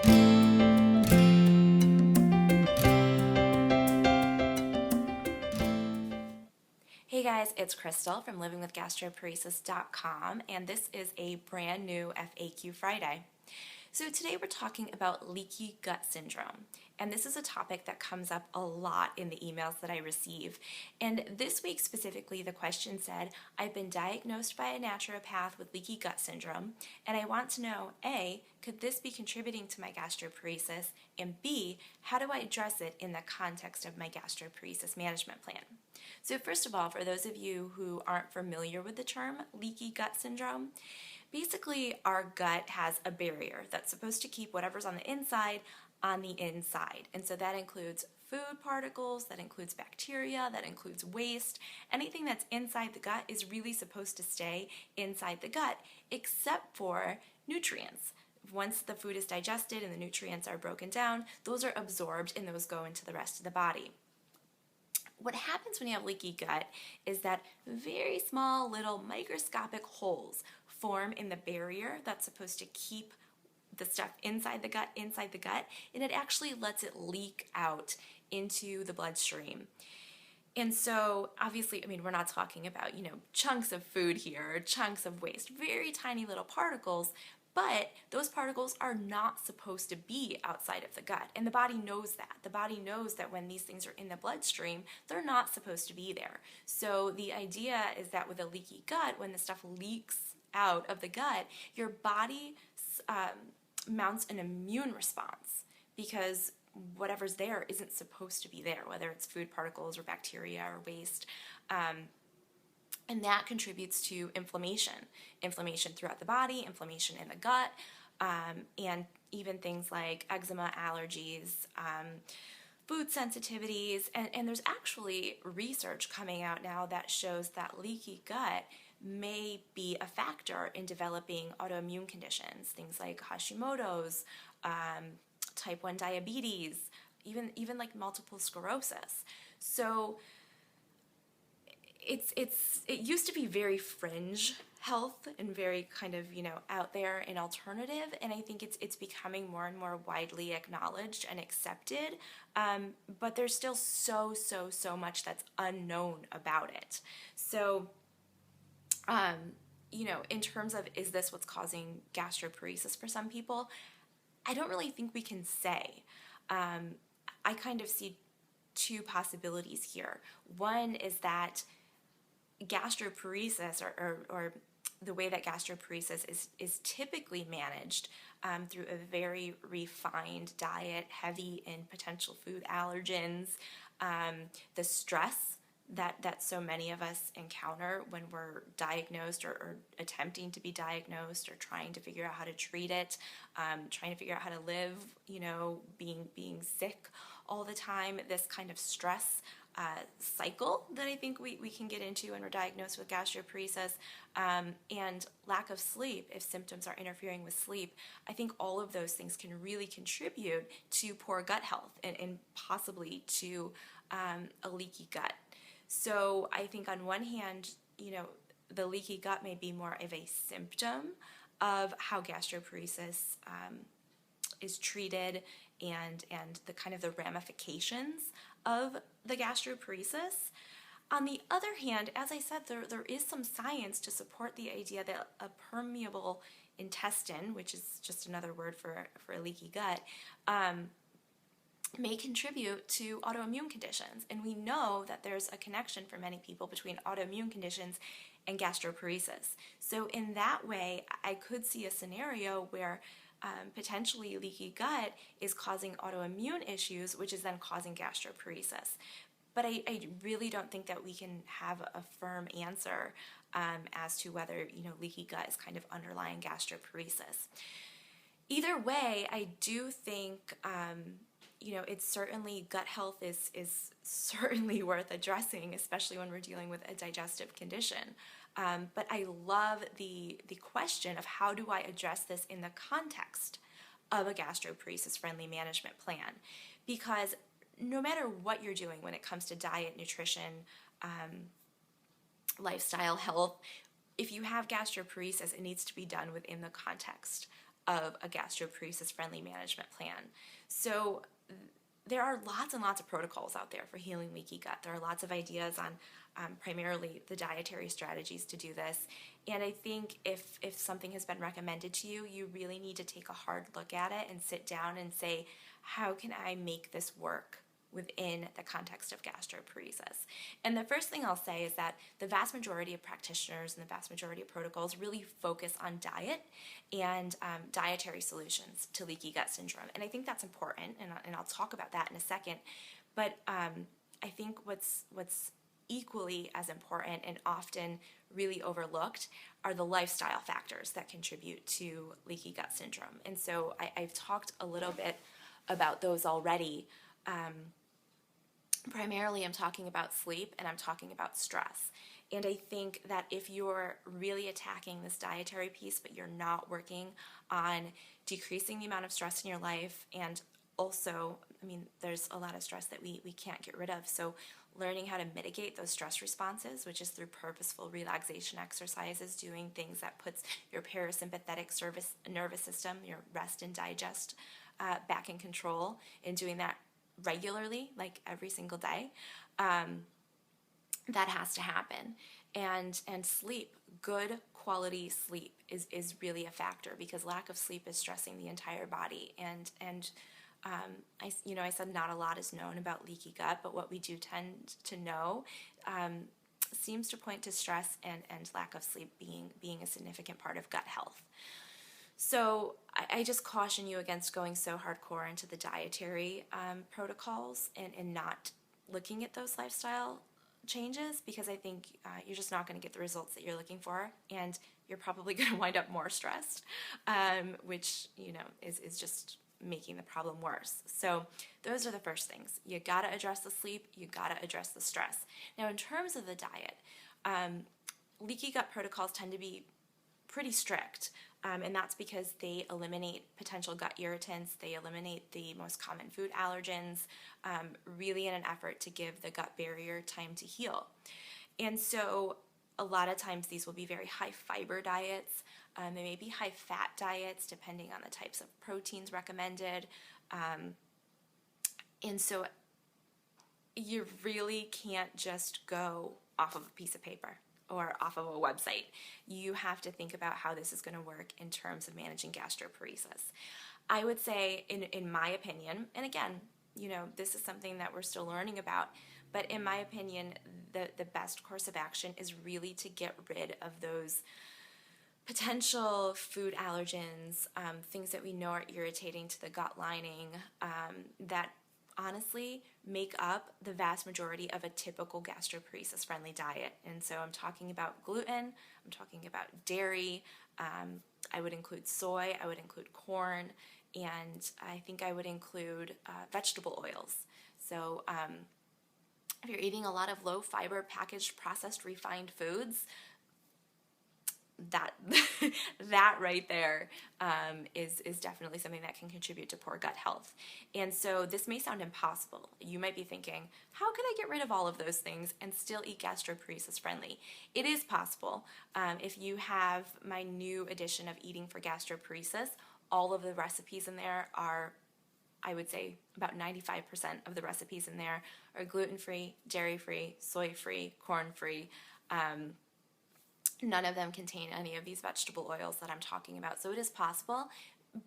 Hey guys, it's Crystal from livingwithgastroparesis.com, and this is a brand new FAQ Friday. So today we're talking about leaky gut syndrome, and this is a topic that comes up a lot in the emails that I receive. And this week specifically, the question said, I've been diagnosed by a naturopath with leaky gut syndrome, and I want to know, A, could this be contributing to my gastroparesis, and B, how do I address it in the context of my gastroparesis management plan? So first of all, for those of you who aren't familiar with the term leaky gut syndrome, basically our gut has a barrier that's supposed to keep whatever's on the inside. And so that includes food particles, that includes bacteria, that includes waste. Anything that's inside the gut is really supposed to stay inside the gut, except for nutrients. Once the food is digested and the nutrients are broken down, those are absorbed and those go into the rest of the body. What happens when you have leaky gut is that very small little microscopic holes form in the barrier that's supposed to keep the stuff inside the gut, and it actually lets it leak out into the bloodstream. And so obviously, we're not talking about, chunks of food here or chunks of waste, very tiny little particles, but those particles are not supposed to be outside of the gut. And the body knows that. The body knows that when these things are in the bloodstream, they're not supposed to be there. So the idea is that with a leaky gut, when the stuff leaks out of the gut, your body mounts an immune response because whatever's there isn't supposed to be there, whether it's food particles or bacteria or waste. And that contributes to inflammation throughout the body, inflammation in the gut, and even things like eczema, allergies, food sensitivities. And there's actually research coming out now that shows that leaky gut may be a factor in developing autoimmune conditions, things like Hashimoto's, type 1 diabetes, even like multiple sclerosis. So it used to be very fringe health and very kind of, out there and alternative, and I think it's becoming more and more widely acknowledged and accepted, but there's still so much that's unknown about it. So in terms of, is this what's causing gastroparesis for some people? I don't really think we can say. I kind of see two possibilities here. One is that gastroparesis, or the way that gastroparesis is typically managed through a very refined diet, heavy in potential food allergens, the stress that so many of us encounter when we're diagnosed or attempting to be diagnosed or trying to figure out how to treat it, trying to figure out how to live, being sick all the time, this kind of stress cycle that I think we can get into when we're diagnosed with gastroparesis, and lack of sleep, if symptoms are interfering with sleep. I think all of those things can really contribute to poor gut health and possibly to a leaky gut. So I think on one hand, the leaky gut may be more of a symptom of how gastroparesis is treated and the kind of the ramifications of the gastroparesis. On the other hand, as I said, there is some science to support the idea that a permeable intestine, which is just another word for a leaky gut, may contribute to autoimmune conditions. And we know that there's a connection for many people between autoimmune conditions and gastroparesis. So in that way, I could see a scenario where potentially leaky gut is causing autoimmune issues, which is then causing gastroparesis. But I really don't think that we can have a firm answer as to whether leaky gut is kind of underlying gastroparesis. Either way, I do think it's certainly, gut health is certainly worth addressing, especially when we're dealing with a digestive condition. But I love the question of how do I address this in the context of a gastroparesis-friendly management plan? Because no matter what you're doing when it comes to diet, nutrition, lifestyle, health, if you have gastroparesis, it needs to be done within the context of a gastroparesis-friendly management plan. So there are lots and lots of protocols out there for healing leaky gut. There are lots of ideas on primarily the dietary strategies to do this. And I think if something has been recommended to you, you really need to take a hard look at it and sit down and say, how can I make this work within the context of gastroparesis? And the first thing I'll say is that the vast majority of practitioners and the vast majority of protocols really focus on diet and dietary solutions to leaky gut syndrome. And I think that's important, and I'll talk about that in a second. But I think what's equally as important and often really overlooked are the lifestyle factors that contribute to leaky gut syndrome. And so I've talked a little bit about those already. Primarily I'm talking about sleep and I'm talking about stress. And I think that if you're really attacking this dietary piece, but you're not working on decreasing the amount of stress in your life, and also, I mean, there's a lot of stress that we can't get rid of. So learning how to mitigate those stress responses, which is through purposeful relaxation exercises, doing things that puts your parasympathetic nervous system, your rest and digest, back in control, and doing that regularly, like every single day, that has to happen. And sleep, good quality sleep is really a factor, because lack of sleep is stressing the entire body. And I said not a lot is known about leaky gut, but what we do tend to know seems to point to stress and lack of sleep being a significant part of gut health. So I just caution you against going so hardcore into the dietary protocols and not looking at those lifestyle changes, because I think you're just not going to get the results that you're looking for, and you're probably going to wind up more stressed, which is just making the problem worse. So those are the first things. You got to address the sleep, you got to address the stress. Now in terms of the diet, leaky gut protocols tend to be pretty strict, and that's because they eliminate potential gut irritants, they eliminate the most common food allergens, really in an effort to give the gut barrier time to heal. And so a lot of times these will be very high fiber diets. They may be high fat diets depending on the types of proteins recommended. And so you really can't just go off of a piece of paper or off of a website. You have to think about how this is going to work in terms of managing gastroparesis. I would say, in my opinion, and again, this is something that we're still learning about, but in my opinion, the best course of action is really to get rid of those potential food allergens, things that we know are irritating to the gut lining, that honestly make up the vast majority of a typical gastroparesis-friendly diet. And so I'm talking about gluten, I'm talking about dairy, I would include soy, I would include corn, and I think I would include vegetable oils. So if you're eating a lot of low-fiber, packaged, processed, refined foods, that right there is definitely something that can contribute to poor gut health. And so this may sound impossible. You might be thinking, how can I get rid of all of those things and still eat gastroparesis friendly? It is possible. If you have my new edition of Eating for Gastroparesis, all of the recipes in there are, I would say about 95% of the recipes in there are gluten-free, dairy-free, soy-free, corn-free. None of them contain any of these vegetable oils that I'm talking about. So it is possible,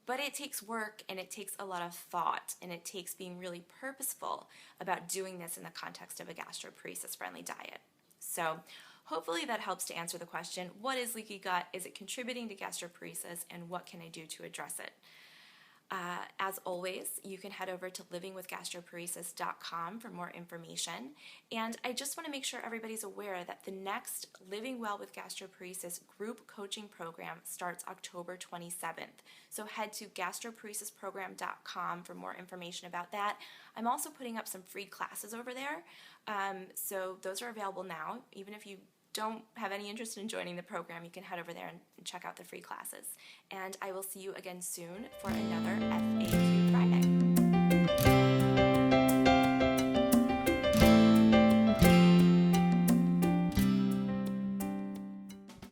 but it takes work and it takes a lot of thought, and it takes being really purposeful about doing this in the context of a gastroparesis-friendly diet. So hopefully that helps to answer the question, what is leaky gut? Is it contributing to gastroparesis? And what can I do to address it? As always, you can head over to livingwithgastroparesis.com for more information. And I just want to make sure everybody's aware that the next Living Well with Gastroparesis group coaching program starts October 27th. So head to gastroparesisprogram.com for more information about that. I'm also putting up some free classes over there. So those are available now. Even if you don't have any interest in joining the program, you can head over there and check out the free classes. And I will see you again soon for another FAQ Friday.